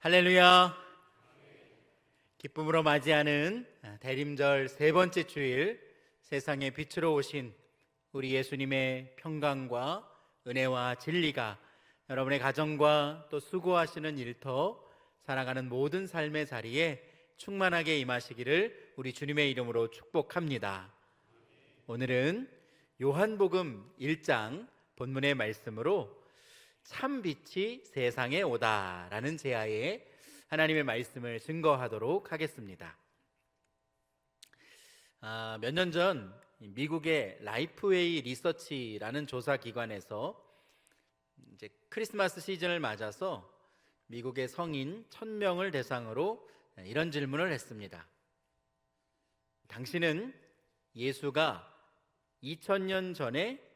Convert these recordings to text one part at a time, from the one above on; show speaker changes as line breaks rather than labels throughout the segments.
할렐루야. 기쁨으로 맞이하는 대림절 세 번째 주일, 세상의 빛으로 오신 우리 예수님의 평강과 은혜와 진리가 여러분의 가정과 또 수고하시는 일터, 살아가는 모든 삶의 자리에 충만하게 임하시기를 우리 주님의 이름으로 축복합니다. 오늘은 요한복음 1장 본문의 말씀으로 참 빛이 세상에 오다라는 제야에 하나님의 말씀을 증거하도록 하겠습니다. 몇 년 전 미국의 라이프웨이 리서치라는 조사 기관에서 이제 크리스마스 시즌을 맞아서 미국의 성인 1000명을 대상으로 이런 질문을 했습니다. 당신은 예수가 2000년 전에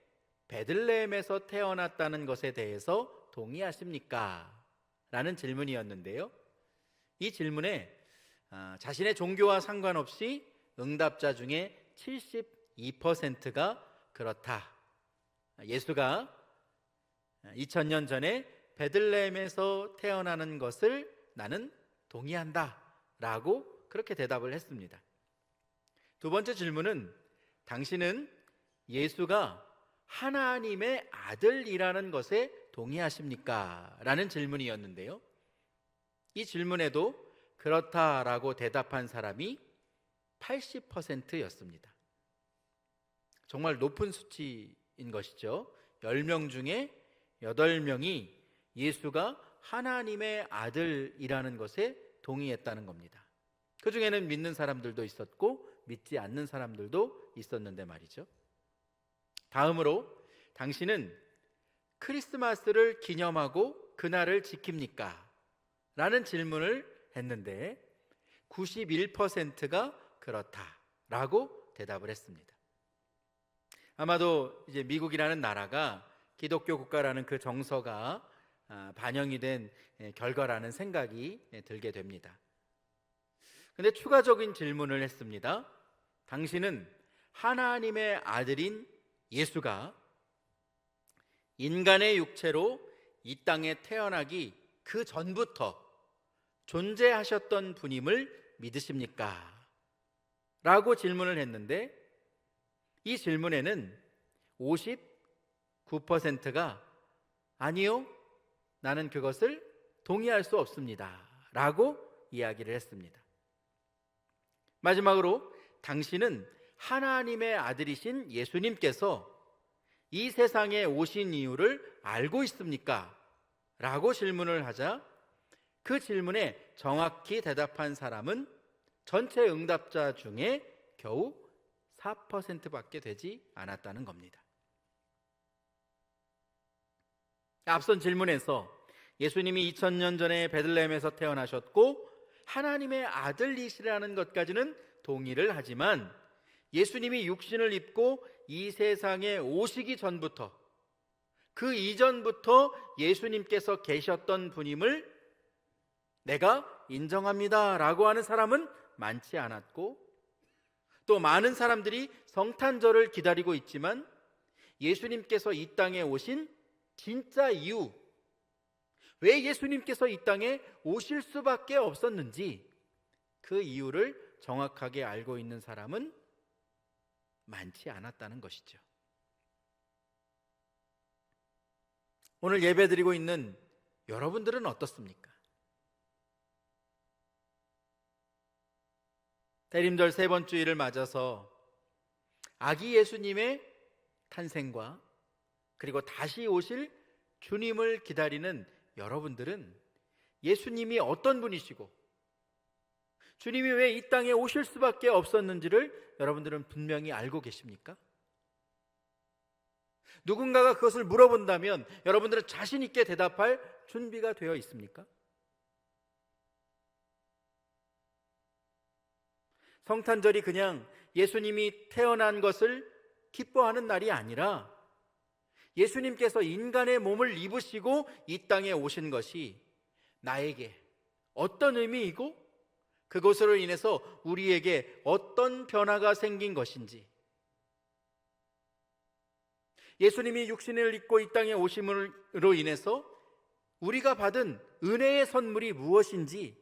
베들레헴에서 태어났다는 것에 대해서 동의하십니까? 라는 질문이었는데요. 이 질문에 자신의 종교와 상관없이 응답자 중에 72%가 그렇다. 예수가 2000년 전에 베들레헴에서 태어나는 것을 나는 동의한다. 라고 그렇게 대답을 했습니다. 두 번째 질문은 당신은 예수가 하나님의 아들이라는 것에 동의하십니까? 라는 질문이었는데요. 이 질문에도 그렇다라고 대답한 사람이 80%였습니다. 정말 높은 수치인 것이죠. 10명 중에 8명이 예수가 하나님의 아들이라는 것에 동의했다는 겁니다. 그 중에는 믿는 사람들도 있었고 믿지 않는 사람들도 있었는데 말이죠. 다음으로 당신은 크리스마스를 기념하고 그날을 지킵니까? 라는 질문을 했는데 91%가 그렇다라고 대답을 했습니다. 아마도 이제 미국이라는 나라가 기독교 국가라는 그 정서가 반영이 된 결과라는 생각이 들게 됩니다. 근데 추가적인 질문을 했습니다. 당신은 하나님의 아들인 예수가 인간의 육체로 이 땅에 태어나기 그 전부터 존재하셨던 분임을 믿으십니까? 라고 질문을 했는데 이 질문에는 59%가 아니요, 나는 그것을 동의할 수 없습니다. 라고 이야기를 했습니다. 마지막으로 당신은 하나님의 아들이신 예수님께서 이 세상에 오신 이유를 알고 있습니까? 라고 질문을 하자 그 질문에 정확히 대답한 사람은 전체 응답자 중에 겨우 4%밖에 되지 않았다는 겁니다. 앞선 질문에서 예수님이 2000년 전에 베들레헴에서 태어나셨고 하나님의 아들이시라는 것까지는 동의를 하지만 예수님이 육신을 입고 이 세상에 오시기 전부터 그 이전부터 예수님께서 계셨던 분임을 내가 인정합니다 라고 하는 사람은 많지 않았고 또 많은 사람들이 성탄절을 기다리고 있지만 예수님께서 이 땅에 오신 진짜 이유, 왜 예수님께서 이 땅에 오실 수밖에 없었는지 그 이유를 정확하게 알고 있는 사람은 많지 않았다는 것이죠. 오늘 예배드리고 있는 여러분들은 어떻습니까? 대림절 세 번 주일을 맞아서 아기 예수님의 탄생과 그리고 다시 오실 주님을 기다리는 여러분들은 예수님이 어떤 분이시고 주님이 왜 이 땅에 오실 수밖에 없었는지를 여러분들은 분명히 알고 계십니까? 누군가가 그것을 물어본다면 여러분들은 자신 있게 대답할 준비가 되어 있습니까? 성탄절이 그냥 예수님이 태어난 것을 기뻐하는 날이 아니라 예수님께서 인간의 몸을 입으시고 이 땅에 오신 것이 나에게 어떤 의미이고 그것으로 인해서 우리에게 어떤 변화가 생긴 것인지, 예수님이 육신을 입고 이 땅에 오심으로 인해서 우리가 받은 은혜의 선물이 무엇인지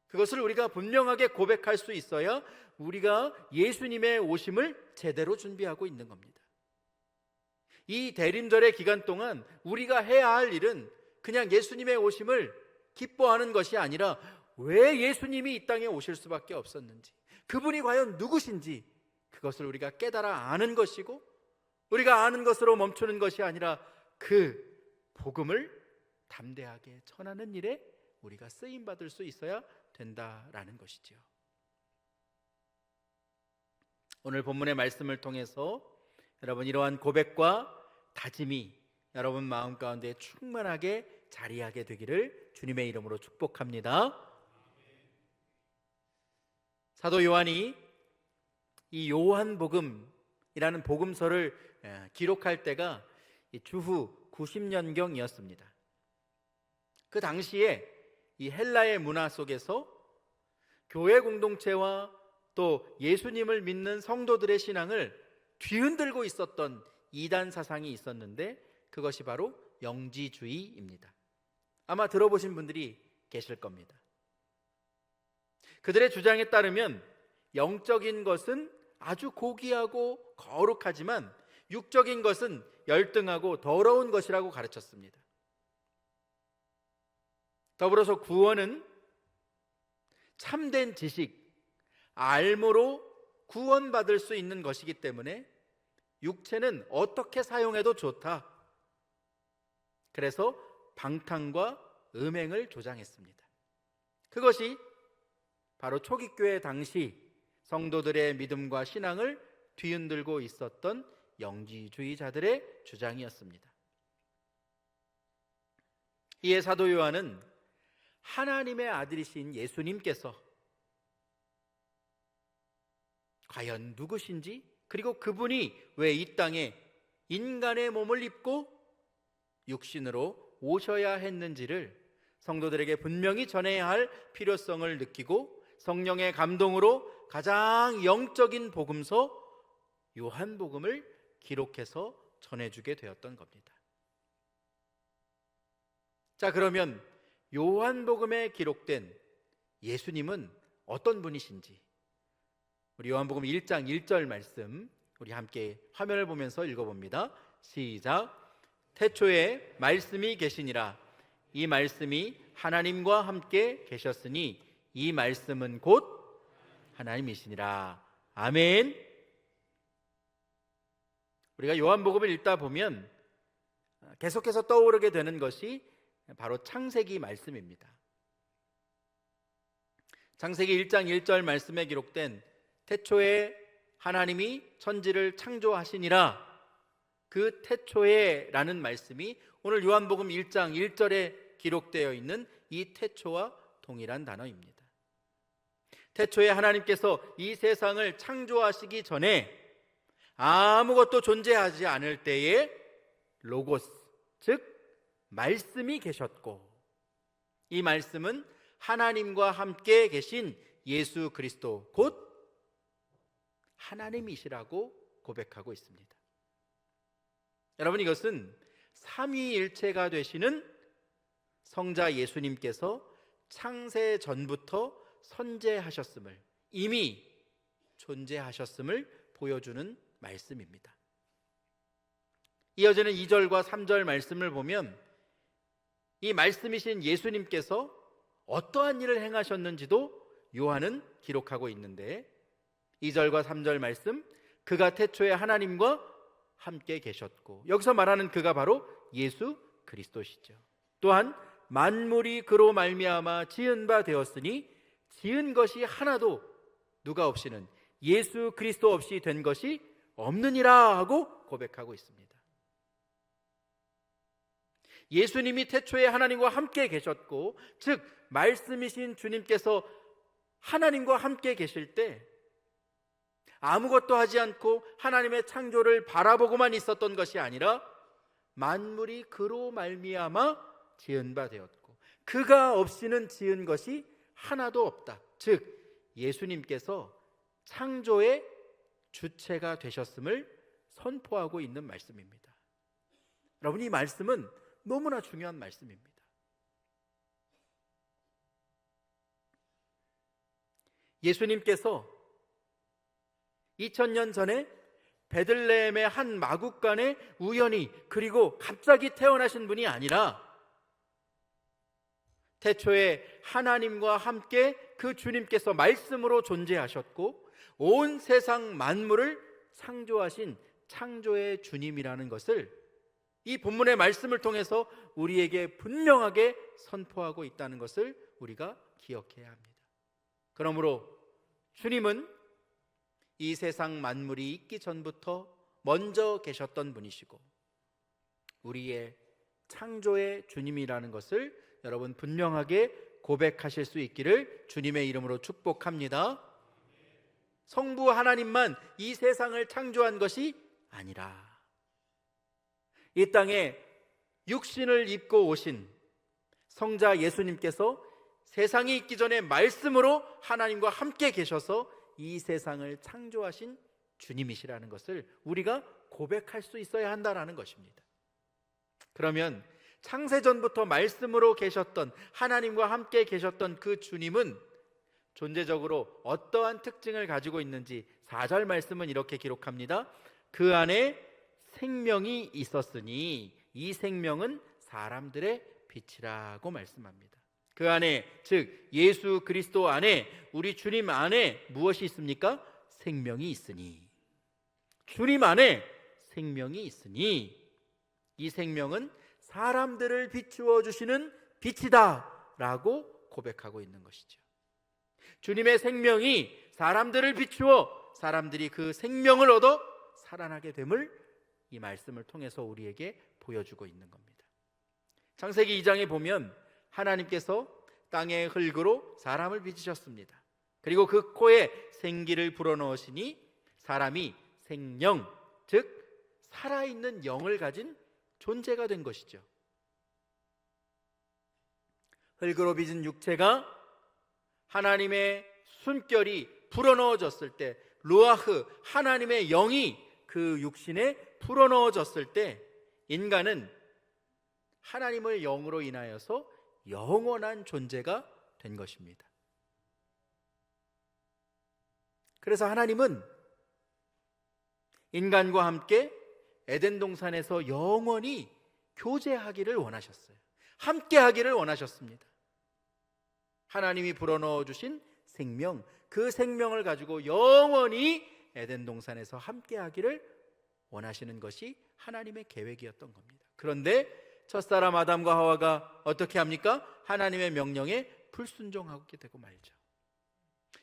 그것을 우리가 분명하게 고백할 수 있어야 우리가 예수님의 오심을 제대로 준비하고 있는 겁니다. 이 대림절의 기간 동안 우리가 해야 할 일은 그냥 예수님의 오심을 기뻐하는 것이 아니라 왜 예수님이 이 땅에 오실 수밖에 없었는지, 그분이 과연 누구신지 그것을 우리가 깨달아 아는 것이고, 우리가 아는 것으로 멈추는 것이 아니라 그 복음을 담대하게 전하는 일에 우리가 쓰임받을 수 있어야 된다라는 것이죠. 오늘 본문의 말씀을 통해서 여러분 이러한 고백과 다짐이 여러분 마음 가운데 충만하게 자리하게 되기를 주님의 이름으로 축복합니다. 사도 요한이 이 요한복음이라는 복음서를 기록할 때가 주후 90년경이었습니다. 그 당시에 이 헬라의 문화 속에서 교회 공동체와 또 예수님을 믿는 성도들의 신앙을 뒤흔들고 있었던 이단 사상이 있었는데 그것이 바로 영지주의입니다. 아마 들어보신 분들이 계실 겁니다. 그들의 주장에 따르면 영적인 것은 아주 고귀하고 거룩하지만 육적인 것은 열등하고 더러운 것이라고 가르쳤습니다. 더불어서 구원은 참된 지식, 알므로 구원받을 수 있는 것이기 때문에 육체는 어떻게 사용해도 좋다. 그래서 방탕과 음행을 조장했습니다. 그것이 바로 초기 교회 당시 성도들의 믿음과 신앙을 뒤흔들고 있었던 영지주의자들의 주장이었습니다. 이에 사도 요한은 하나님의 아들이신 예수님께서 과연 누구신지, 그리고 그분이 왜 이 땅에 인간의 몸을 입고 육신으로 오셔야 했는지를 성도들에게 분명히 전해야 할 필요성을 느끼고 성령의 감동으로 가장 영적인 복음서 요한복음을 기록해서 전해주게 되었던 겁니다. 자, 그러면 요한복음에 기록된 예수님은 어떤 분이신지 우리 요한복음 1장 1절 말씀 우리 함께 화면을 보면서 읽어봅니다. 시작. 태초에 말씀이 계시니라. 이 말씀이 하나님과 함께 계셨으니 이 말씀은 곧 하나님이시니라. 아멘. 우리가 요한복음을 읽다 보면 계속해서 떠오르게 되는 것이 바로 창세기 말씀입니다. 창세기 1장 1절 말씀에 기록된 태초에 하나님이 천지를 창조하시니라, 그 태초에 라는 말씀이 오늘 요한복음 1장 1절에 기록되어 있는 이 태초와 동일한 단어입니다. 태초에 하나님께서 이 세상을 창조하시기 전에 아무것도 존재하지 않을 때에 로고스, 즉 말씀이 계셨고, 이 말씀은 하나님과 함께 계신 예수 그리스도 곧 하나님이시라고 고백하고 있습니다. 여러분, 이것은 삼위일체가 되시는 성자 예수님께서 창세 전부터 선재하셨음을, 이미 존재하셨음을 보여주는 말씀입니다. 이어지는 2절과 3절 말씀을 보면 이 말씀이신 예수님께서 어떠한 일을 행하셨는지도 요한은 기록하고 있는데 2절과 3절 말씀, 그가 태초에 하나님과 함께 계셨고, 여기서 말하는 그가 바로 예수 그리스도시죠. 또한 만물이 그로 말미암아 지은 바 되었으니 지은 것이 하나도 누가 없이는 예수 그리스도 없이 된 것이 없느니라 하고 고백하고 있습니다. 예수님이 태초에 하나님과 함께 계셨고, 즉 말씀이신 주님께서 하나님과 함께 계실 때 아무것도 하지 않고 하나님의 창조를 바라보고만 있었던 것이 아니라 만물이 그로 말미암아 지은 바 되었고 그가 없이는 지은 것이 하나도 없다. 즉 예수님께서 창조의 주체가 되셨음을 선포하고 있는 말씀입니다. 여러분, 이 말씀은 너무나 중요한 말씀입니다. 예수님께서 2000년 전에 베들레헴의 한 마구간에 우연히 그리고 갑자기 태어나신 분이 아니라 태초에 하나님과 함께 그 주님께서 말씀으로 존재하셨고 온 세상 만물을 창조하신 창조의 주님이라는 것을 이 본문의 말씀을 통해서 우리에게 분명하게 선포하고 있다는 것을 우리가 기억해야 합니다. 그러므로 주님은 이 세상 만물이 있기 전부터 먼저 계셨던 분이시고 우리의 창조의 주님이라는 것을 여러분 분명하게 고백하실 수 있기를 주님의 이름으로 축복합니다. 성부 하나님만 이 세상을 창조한 것이 아니라 이 땅에 육신을 입고 오신 성자 예수님께서 세상이 있기 전에 말씀으로 하나님과 함께 계셔서 이 세상을 창조하신 주님이시라는 것을 우리가 고백할 수 있어야 한다는 것입니다. 그러면 창세전부터 말씀으로 계셨던 하나님과 함께 계셨던 그 주님은 존재적으로 어떠한 특징을 가지고 있는지 4절 말씀은 이렇게 기록합니다. 그 안에 생명이 있었으니 이 생명은 사람들의 빛이라고 말씀합니다. 그 안에, 즉 예수 그리스도 안에, 우리 주님 안에 무엇이 있습니까? 생명이 있으니, 주님 안에 생명이 있으니 이 생명은 사람들을 비추어 주시는 빛이다 라고 고백하고 있는 것이죠. 주님의 생명이 사람들을 비추어 사람들이 그 생명을 얻어 살아나게 됨을 이 말씀을 통해서 우리에게 보여주고 있는 겁니다. 창세기 2장에 보면 하나님께서 땅의 흙으로 사람을 빚으셨습니다. 그리고 그 코에 생기를 불어넣으시니 사람이 생명, 즉 살아있는 영을 가진 존재가 된 것이죠. 흙으로 빚은 육체가 하나님의 숨결이 불어넣어졌을 때, 루아흐, 하나님의 영이 그 육신에 불어넣어졌을 때 인간은 하나님의 영으로 인하여서 영원한 존재가 된 것입니다. 그래서 하나님은 인간과 함께 에덴 동산에서 영원히 교제하기를 원하셨어요. 함께 하기를 원하셨습니다. 하나님이 불어넣어 주신 생명, 그 생명을 가지고 영원히 에덴 동산에서 함께 하기를 원하시는 것이 하나님의 계획이었던 겁니다. 그런데 첫사람 아담과 하와가 어떻게 합니까? 하나님의 명령에 불순종하게 되고 말죠.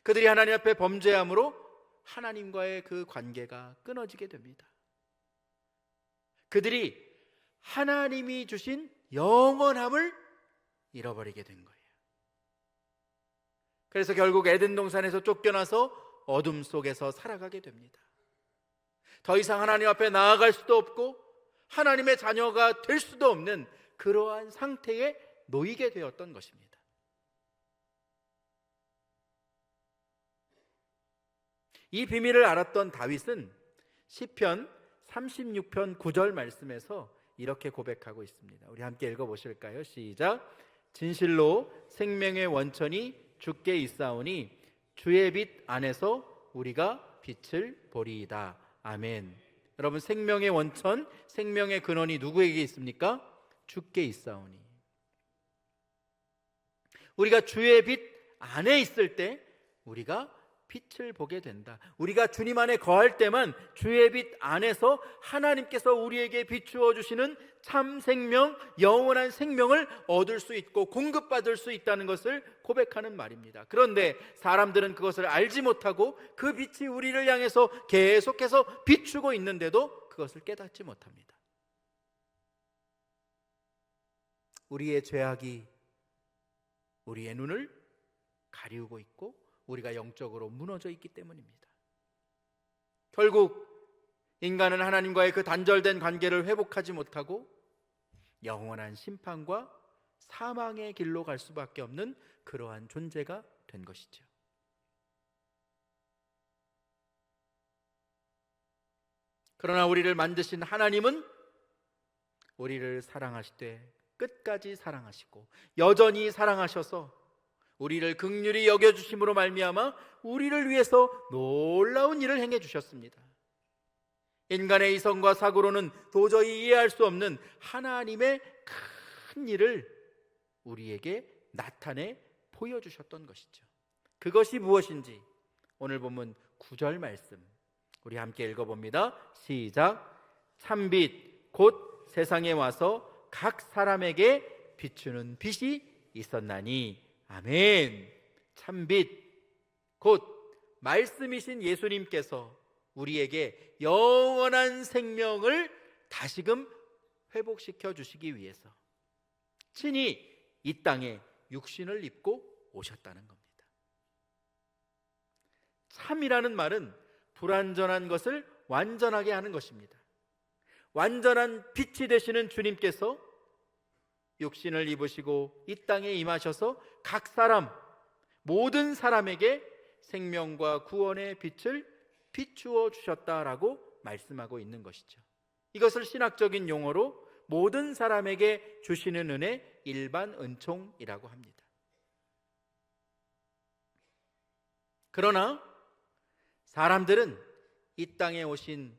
그들이 하나님 앞에 범죄함으로 하나님과의 그 관계가 끊어지게 됩니다. 그들이 하나님이 주신 영원함을 잃어버리게 된 거예요. 그래서 결국 에덴 동산에서 쫓겨나서 어둠 속에서 살아가게 됩니다. 더 이상 하나님 앞에 나아갈 수도 없고 하나님의 자녀가 될 수도 없는 그러한 상태에 놓이게 되었던 것입니다. 이 비밀을 알았던 다윗은 시편 36편 9절 말씀에서 이렇게 고백하고 있습니다. 우리 함께 읽어보실까요? 시작. 진실로 생명의 원천이 주께 있사오니 주의 빛 안에서 우리가 빛을 보리이다. 아멘. 여러분, 생명의 원천, 생명의 근원이 누구에게 있습니까? 주께 있사오니. 우리가 주의 빛 안에 있을 때 우리가 빛을 보게 된다. 우리가 주님 안에 거할 때만 주의 빛 안에서 하나님께서 우리에게 비추어 주시는 참 생명, 영원한 생명을 얻을 수 있고 공급받을 수 있다는 것을 고백하는 말입니다. 그런데 사람들은 그것을 알지 못하고 그 빛이 우리를 향해서 계속해서 비추고 있는데도 그것을 깨닫지 못합니다. 우리의 죄악이 우리의 눈을 가리우고 있고 우리가 영적으로 무너져 있기 때문입니다. 결국 인간은 하나님과의 그 단절된 관계를 회복하지 못하고 영원한 심판과 사망의 길로 갈 수밖에 없는 그러한 존재가 된 것이죠. 그러나 우리를 만드신 하나님은 우리를 사랑하시되 끝까지 사랑하시고 여전히 사랑하셔서 우리를 긍휼히 여겨주심으로 말미암아 우리를 위해서 놀라운 일을 행해 주셨습니다. 인간의 이성과 사고로는 도저히 이해할 수 없는 하나님의 큰 일을 우리에게 나타내 보여주셨던 것이죠. 그것이 무엇인지 오늘 본문 9절 말씀 우리 함께 읽어봅니다. 시작. 참빛 곧 세상에 와서 각 사람에게 비추는 빛이 있었나니. 아멘. 참빛 곧 말씀이신 예수님께서 우리에게 영원한 생명을 다시금 회복시켜 주시기 위해서 친히 이 땅에 육신을 입고 오셨다는 겁니다. 참이라는 말은 불완전한 것을 완전하게 하는 것입니다. 완전한 빛이 되시는 주님께서 육신을 입으시고 이 땅에 임하셔서 각 사람, 모든 사람에게 생명과 구원의 빛을 비추어 주셨다라고 말씀하고 있는 것이죠. 이것을 신학적인 용어로 모든 사람에게 주시는 은혜, 일반 은총이라고 합니다. 그러나 사람들은 이 땅에 오신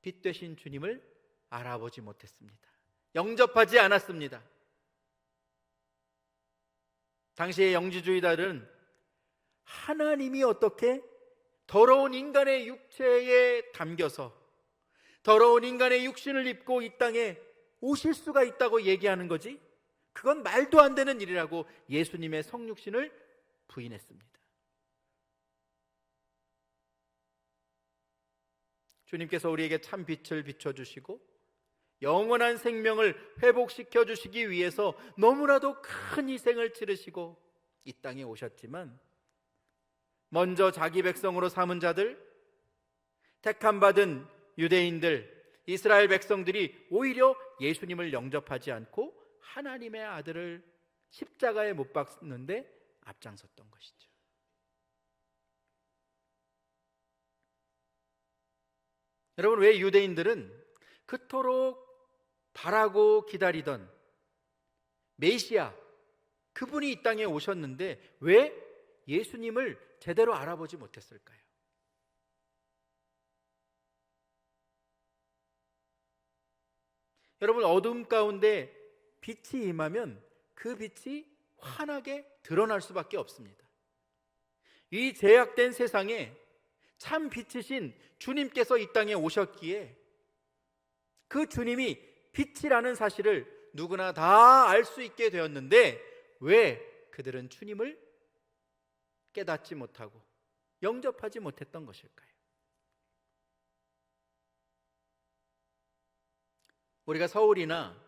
빛 되신 주님을 알아보지 못했습니다. 영접하지 않았습니다. 당시의 영지주의자들은 하나님이 어떻게 더러운 인간의 육체에 담겨서 더러운 인간의 육신을 입고 이 땅에 오실 수가 있다고 얘기하는 거지? 그건 말도 안 되는 일이라고 예수님의 성육신을 부인했습니다. 주님께서 우리에게 참 빛을 비춰주시고 영원한 생명을 회복시켜 주시기 위해서 너무나도 큰 희생을 치르시고 이 땅에 오셨지만 먼저 자기 백성으로 삼은 자들, 택함받은 유대인들, 이스라엘 백성들이 오히려 예수님을 영접하지 않고 하나님의 아들을 십자가에 못 박는데 앞장섰던 것이죠. 여러분, 왜 유대인들은 그토록 바라고 기다리던 메시아, 그분이 이 땅에 오셨는데 왜 예수님을 제대로 알아보지 못했을까요? 여러분, 어둠 가운데 빛이 임하면 그 빛이 환하게 드러날 수밖에 없습니다. 이 제약된 세상에 참 빛이신 주님께서 이 땅에 오셨기에 그 주님이 빛이라는 사실을 누구나 다 알 수 있게 되었는데 왜 그들은 주님을 깨닫지 못하고 영접하지 못했던 것일까요? 우리가 서울이나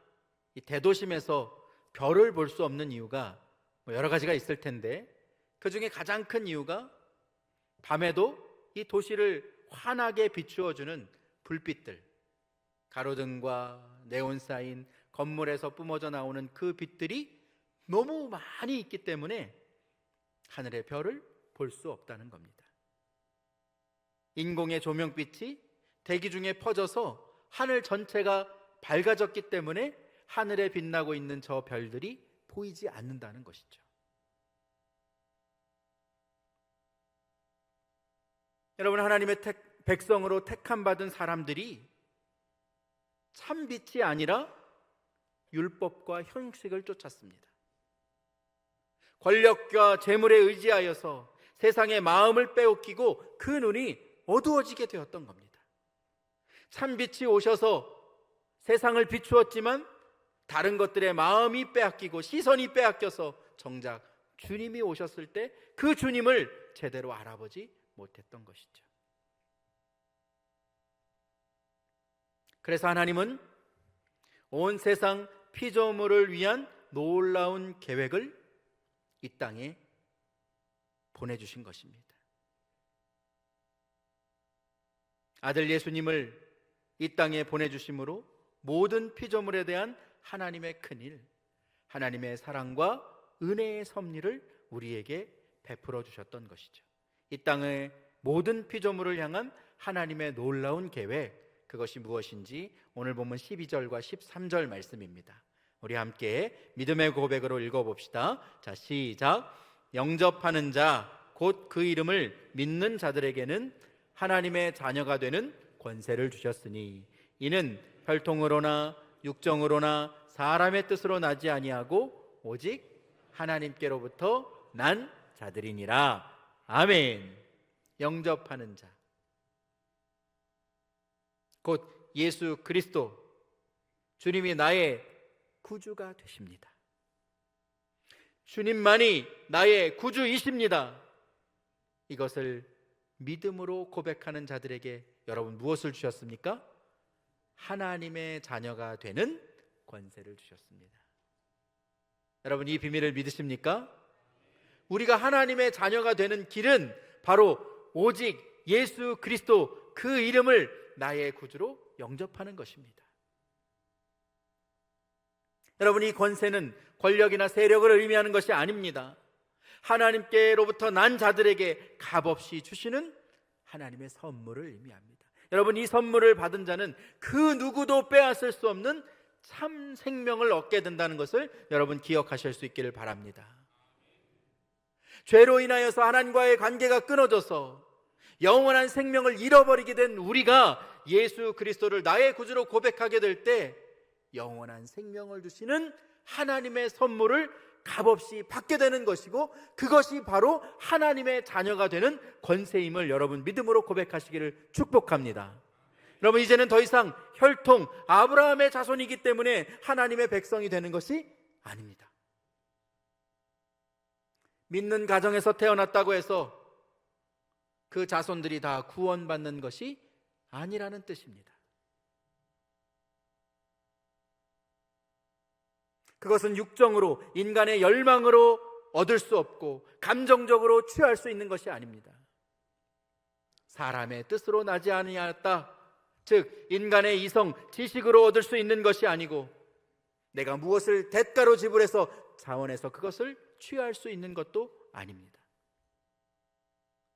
이 대도심에서 별을 볼 수 없는 이유가 여러 가지가 있을 텐데 그 중에 가장 큰 이유가 밤에도 이 도시를 환하게 비추어주는 불빛들, 가로등과 네온사인 건물에서 뿜어져 나오는 그 빛들이 너무 많이 있기 때문에 하늘의 별을 볼 수 없다는 겁니다. 인공의 조명빛이 대기 중에 퍼져서 하늘 전체가 밝아졌기 때문에 하늘에 빛나고 있는 저 별들이 보이지 않는다는 것이죠. 여러분, 하나님의 백성으로 택함받은 사람들이 참 빛이 아니라 율법과 형식을 쫓았습니다. 권력과 재물에 의지하여서 세상의 마음을 빼앗기고 그 눈이 어두워지게 되었던 겁니다. 참 빛이 오셔서 세상을 비추었지만 다른 것들의 마음이 빼앗기고 시선이 빼앗겨서 정작 주님이 오셨을 때 그 주님을 제대로 알아보지 못했던 것이죠. 그래서 하나님은 온 세상 피조물을 위한 놀라운 계획을 이 땅에 보내주신 것입니다. 아들 예수님을 이 땅에 보내주심으로 모든 피조물에 대한 하나님의 큰일, 하나님의 사랑과 은혜의 섭리를 우리에게 베풀어 주셨던 것이죠. 이 땅의 모든 피조물을 향한 하나님의 놀라운 계획, 그것이 무엇인지 오늘 보면 12절과 13절 말씀입니다. 우리 함께 믿음의 고백으로 읽어봅시다. 자, 시작. 영접하는 자 곧 그 이름을 믿는 자들에게는 하나님의 자녀가 되는 권세를 주셨으니 이는 혈통으로나 육정으로나 사람의 뜻으로 나지 아니하고 오직 하나님께로부터 난 자들이니라. 아멘. 영접하는 자 곧 예수 그리스도 주님이 나의 구주가 되십니다. 주님만이 나의 구주이십니다. 이것을 믿음으로 고백하는 자들에게 여러분 무엇을 주셨습니까? 하나님의 자녀가 되는 권세를 주셨습니다. 여러분 이 비밀을 믿으십니까? 우리가 하나님의 자녀가 되는 길은 바로 오직 예수 그리스도 그 이름을 나의 구주로 영접하는 것입니다. 여러분 이 권세는 권력이나 세력을 의미하는 것이 아닙니다. 하나님께로부터 난 자들에게 값없이 주시는 하나님의 선물을 의미합니다. 여러분 이 선물을 받은 자는 그 누구도 빼앗을 수 없는 참 생명을 얻게 된다는 것을 여러분 기억하실 수 있기를 바랍니다. 죄로 인하여서 하나님과의 관계가 끊어져서 영원한 생명을 잃어버리게 된 우리가 예수 그리스도를 나의 구주로 고백하게 될 때 영원한 생명을 주시는 하나님의 선물을 값없이 받게 되는 것이고 그것이 바로 하나님의 자녀가 되는 권세임을 여러분 믿음으로 고백하시기를 축복합니다. 여러분 이제는 더 이상 혈통 아브라함의 자손이기 때문에 하나님의 백성이 되는 것이 아닙니다. 믿는 가정에서 태어났다고 해서 그 자손들이 다 구원받는 것이 아니라는 뜻입니다. 그것은 육정으로 인간의 열망으로 얻을 수 없고 감정적으로 취할 수 있는 것이 아닙니다. 사람의 뜻으로 나지 아니하였다. 즉 인간의 이성, 지식으로 얻을 수 있는 것이 아니고 내가 무엇을 대가로 지불해서 자원해서 그것을 취할 수 있는 것도 아닙니다.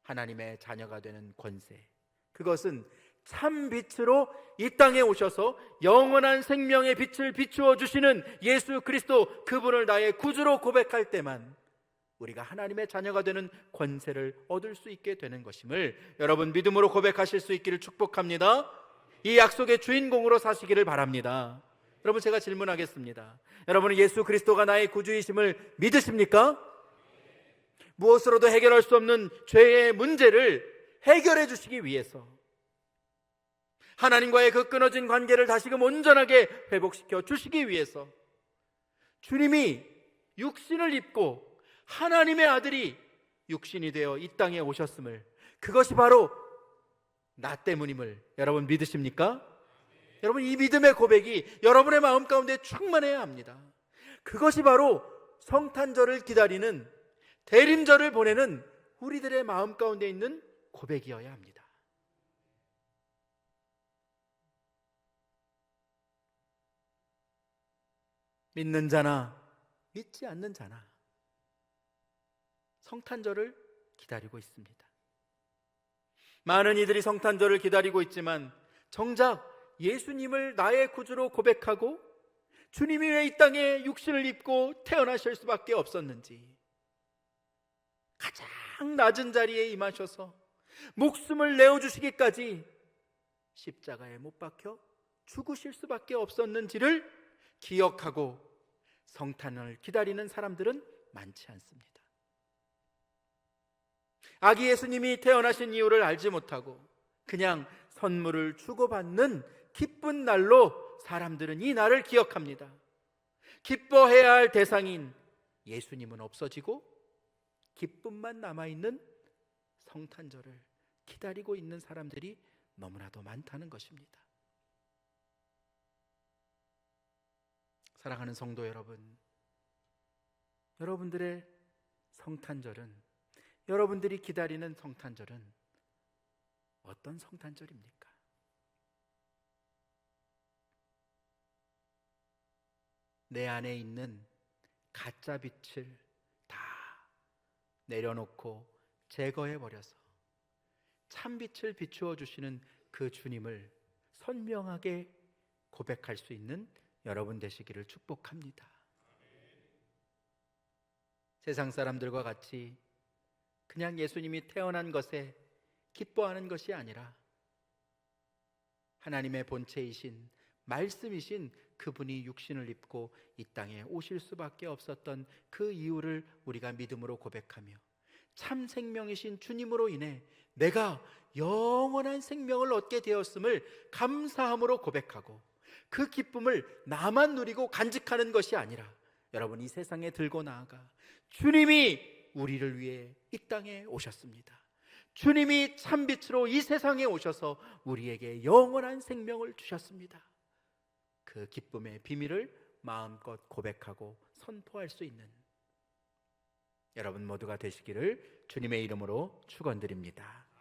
하나님의 자녀가 되는 권세, 그것은 참 빛으로 이 땅에 오셔서 영원한 생명의 빛을 비추어 주시는 예수 그리스도 그분을 나의 구주로 고백할 때만 우리가 하나님의 자녀가 되는 권세를 얻을 수 있게 되는 것임을 여러분 믿음으로 고백하실 수 있기를 축복합니다. 이 약속의 주인공으로 사시기를 바랍니다. 여러분 제가 질문하겠습니다. 여러분은 예수 그리스도가 나의 구주이심을 믿으십니까? 무엇으로도 해결할 수 없는 죄의 문제를 해결해 주시기 위해서 하나님과의 그 끊어진 관계를 다시금 온전하게 회복시켜 주시기 위해서 주님이 육신을 입고 하나님의 아들이 육신이 되어 이 땅에 오셨음을, 그것이 바로 나 때문임을 여러분 믿으십니까? 여러분 이 믿음의 고백이 여러분의 마음 가운데 충만해야 합니다. 그것이 바로 성탄절을 기다리는 대림절을 보내는 우리들의 마음 가운데 있는 고백이어야 합니다. 믿는 자나 믿지 않는 자나 성탄절을 기다리고 있습니다. 많은 이들이 성탄절을 기다리고 있지만 정작 예수님을 나의 구주로 고백하고 주님이 왜 이 땅에 육신을 입고 태어나실 수밖에 없었는지, 가장 낮은 자리에 임하셔서 목숨을 내어주시기까지 십자가에 못 박혀 죽으실 수밖에 없었는지를 기억하고 성탄을 기다리는 사람들은 많지 않습니다. 아기 예수님이 태어나신 이유를 알지 못하고 그냥 선물을 주고받는 기쁜 날로 사람들은 이 날을 기억합니다. 기뻐해야 할 대상인 예수님은 없어지고 기쁨만 남아있는 성탄절을 기다리고 있는 사람들이 너무나도 많다는 것입니다. 사랑하는 성도 여러분, 여러분들의 성탄절은, 여러분들이 기다리는 성탄절은 어떤 성탄절입니까? 내 안에 있는 가짜 빛을 다 내려놓고 제거해버려서 참빛을 비추어 주시는 그 주님을 선명하게 고백할 수 있는 여러분 되시기를 축복합니다. 세상 사람들과 같이 그냥 예수님이 태어난 것에 기뻐하는 것이 아니라 하나님의 본체이신 말씀이신 그분이 육신을 입고 이 땅에 오실 수밖에 없었던 그 이유를 우리가 믿음으로 고백하며 참 생명이신 주님으로 인해 내가 영원한 생명을 얻게 되었음을 감사함으로 고백하고 그 기쁨을 나만 누리고 간직하는 것이 아니라 여러분 이 세상에 들고 나아가 주님이 우리를 위해 이 땅에 오셨습니다. 주님이 참빛으로 이 세상에 오셔서 우리에게 영원한 생명을 주셨습니다. 그 기쁨의 비밀을 마음껏 고백하고 선포할 수 있는 여러분 모두가 되시기를 주님의 이름으로 축원드립니다.